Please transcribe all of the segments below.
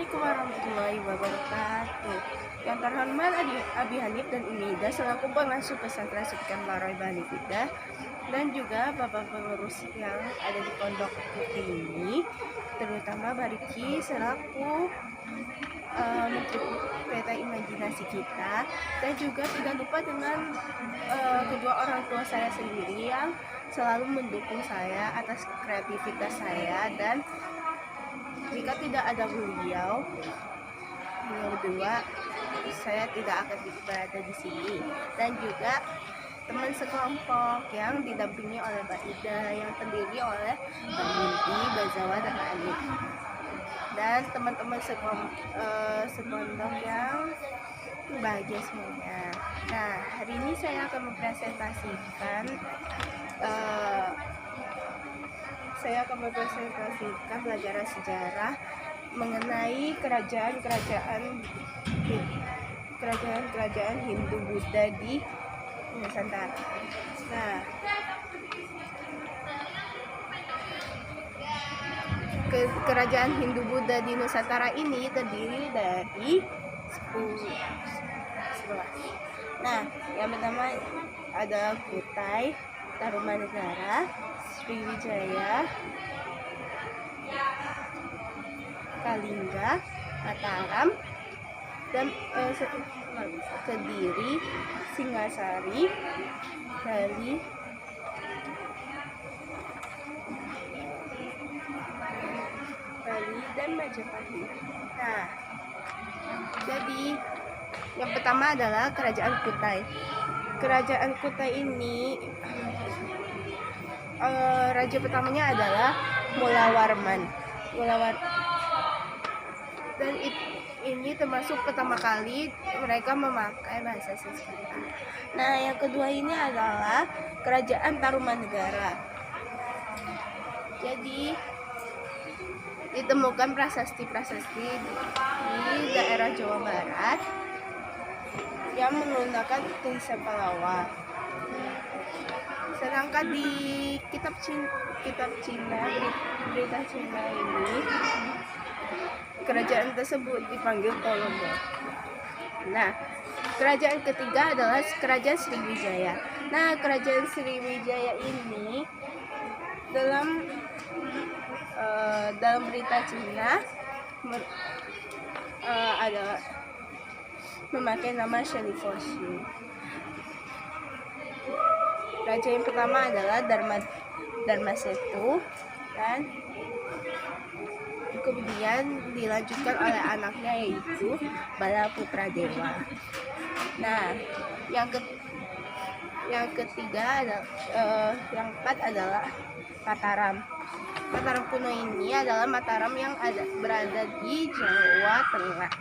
Assalamualaikum warahmatullahi wabarakatuh. Yang terhormat Abi Hanif dan Umida selaku pengasuh pesantren Subkan Laroy Banifida dan juga bapak pengurus yang ada di pondok ini, terutama Bariki selaku menteri peta imajinasi kita, dan juga tidak lupa dengan kedua orang tua saya sendiri yang selalu mendukung saya atas kreativitas saya, dan jika tidak ada beliau berdua, saya tidak akan berada di sini. Dan juga teman sekelompok yang didampingi oleh Mbak Ida, yang terdiri oleh Mbak Minti, Mbak Zawa, dan Mbak Anit, dan teman-teman sepondok yang bahagia semuanya. Nah, hari ini saya akan mempresentasikan pelajaran sejarah mengenai kerajaan Hindu Buddha di Nusantara. Nah, kerajaan Hindu Buddha di Nusantara ini terdiri dari 11. Nah, yang pertama ada Kutai, Tarumanegara, Sriwijaya, Kalingga, Mataram, dan Kediri, Singasari, Bali, dan Majapahit. Nah, jadi yang pertama adalah Kerajaan Kutai. Kerajaan Kutai ini raja pertamanya adalah Mulawarman. Dan ini termasuk pertama kali mereka memakai bahasa Sanskerta. Nah, yang kedua ini adalah Kerajaan Tarumanegara. Jadi ditemukan prasasti di daerah Jawa Barat yang menggunakan tulisan Pallawa. Sedangkan di kitab Cina, berita Cina ini, kerajaan tersebut dipanggil Tolomo. Nah, kerajaan ketiga adalah Kerajaan Sriwijaya. Nah, Kerajaan Sriwijaya ini dalam berita Cina ada memakai nama Shalifoshi. Raja yang pertama adalah Dharmasetu, dan kemudian dilanjutkan oleh anaknya yaitu Balaputradewa. Nah, yang ketiga adalah yang keempat adalah Mataram. Mataram kuno ini adalah Mataram yang berada di Jawa Tengah.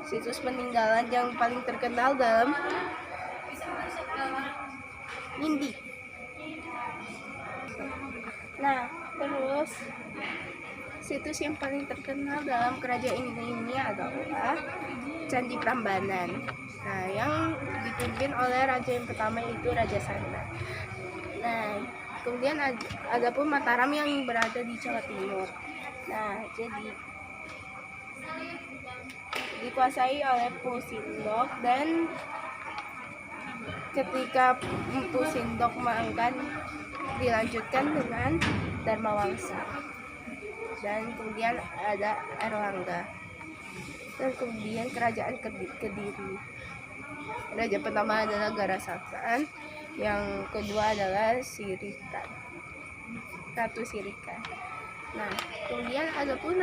Situs peninggalan yang paling terkenal dalam Nindi. Nah, terus situs yang paling terkenal dalam kerajaan ini adalah Candi Prambanan. Nah, yang dipimpin oleh raja yang pertama itu Raja Sana. Nah, kemudian ada pun Mataram yang berada di Jawa Timur. Nah, jadi dikuasai oleh Pu Sindok, dan ketika Pu Sindok mengangkat dilanjutkan dengan Dharmawangsa, dan kemudian ada Erlangga, dan kemudian kerajaan Kediri. Raja pertama adalah Garasakan, yang kedua adalah Ratu Sirikan. Nah, kemudian ada pun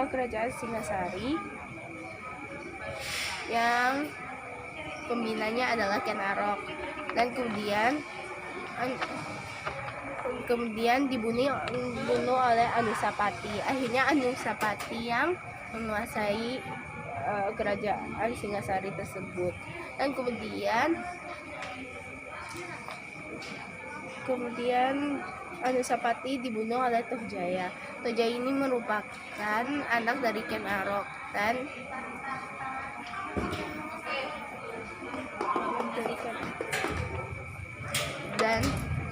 kerajaan Singasari yang pembinanya adalah Ken Arok, dan kemudian dibunuh oleh Anusapati. Akhirnya Anusapati yang menguasai kerajaan Singasari tersebut, dan kemudian Anusapati dibunuh oleh Tohjaya. Tohjaya ini merupakan anak dari Ken Arok, dan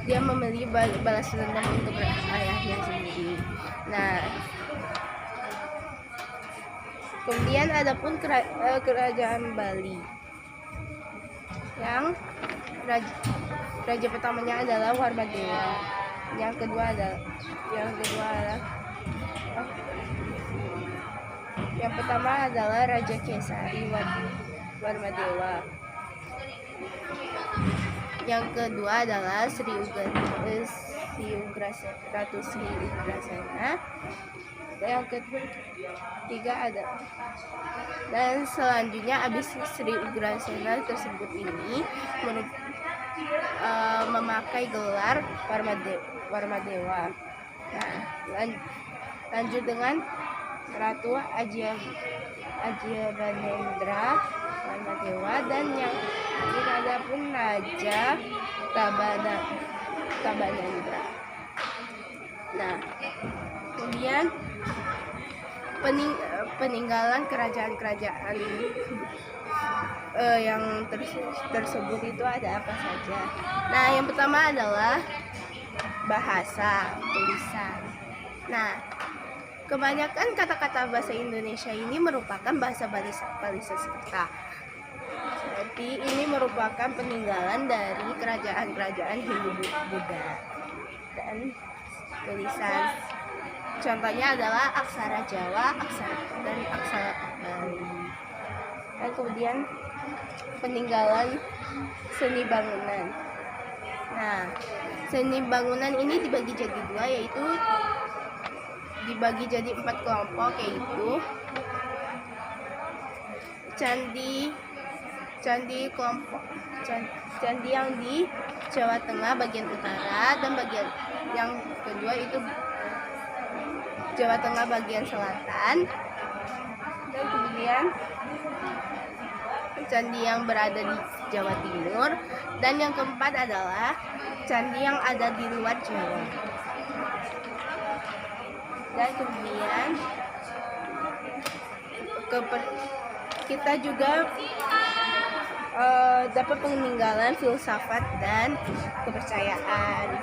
dia memilih balas dendam untuk ayahnya sendiri. Kemudian ada pun kerajaan Bali yang raja pertamanya adalah Warmadewa. Yang kedua adalah yang pertama adalah Raja Kesari Warmadewa. Yang kedua adalah Ratu Sri Ugrasena. Yang ketiga ada, dan selanjutnya abis Sri Ugrasena tersebut ini memakai gelar Warmadewa. Nah, lanjut dengan Ratu Ajyabanendra Warmadewa, dan yang ini ada pun Raja Tabanendra. Nah, kemudian peninggalan kerajaan-kerajaan yang tersebut itu ada apa saja. Nah, yang pertama adalah bahasa tulisan. Nah, kebanyakan kata-kata bahasa Indonesia ini merupakan bahasa Bali Sanskerta. Jadi ini merupakan peninggalan dari kerajaan-kerajaan Hindu-Buddha dan tulisan. Contohnya adalah aksara Jawa, dan aksara Bali. Dan kemudian peninggalan seni bangunan. Nah, seni bangunan ini dibagi jadi dua, yaitu dibagi jadi 4 kelompok, yaitu candi yang di Jawa Tengah bagian utara, dan bagian yang kedua itu Jawa Tengah bagian selatan, dan kemudian candi yang berada di Jawa Timur, dan yang keempat adalah candi yang ada di luar Jawa. Dan kemudian kita juga dapat peninggalan filsafat dan kepercayaan.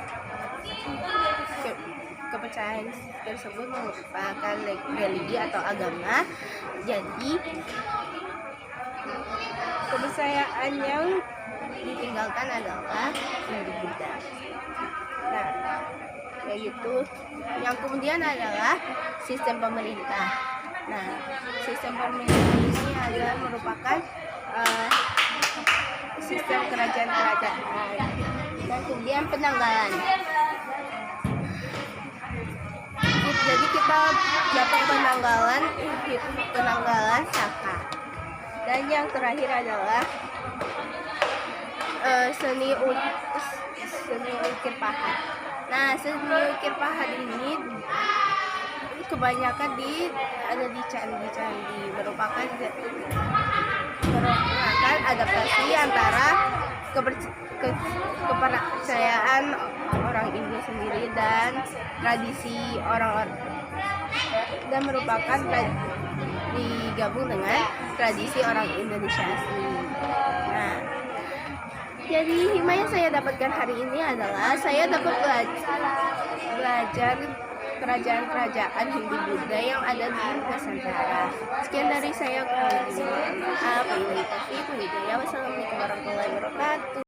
Kepercayaan tersebut merupakan religi atau agama. Jadi kepercayaan yang ditinggalkan adalah Hindu-Buddha. Nah, yaitu yang kemudian adalah sistem pemerintah. Nah, sistem pemerintah ini adalah merupakan sistem kerajaan-kerajaan. Dan kemudian penanggalan. Jadi kita dapat penanggalan Saka. Dan yang terakhir adalah seni ukir pahat. Nah, seni ukir pahat ini kebanyakan ada di candi-candi, merupakan adaptasi antara kepercayaan orang Indo sendiri dan tradisi orang-orang, dan merupakan digabung dengan tradisi orang Indonesia asli. Nah, jadi hikmah yang saya dapatkan hari ini adalah saya dapat belajar kerajaan-kerajaan Hindu-Buddha yang ada di Nusantara. Sekian dari saya. Wassalamualaikum warahmatullahi wabarakatuh.